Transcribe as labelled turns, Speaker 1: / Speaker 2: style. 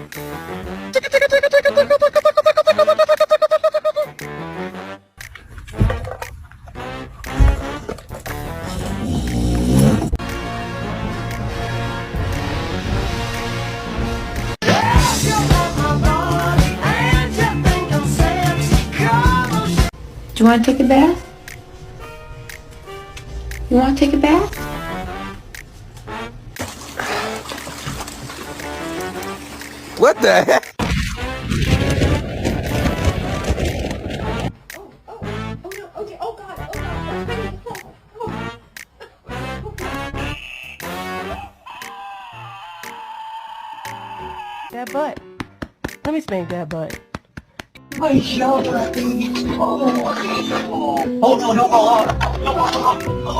Speaker 1: Do you want to take a bath? You want to take a bath?
Speaker 2: What the heck?
Speaker 3: That butt. Let me spank that butt.
Speaker 4: My shoulder. Oh no, no, no, no.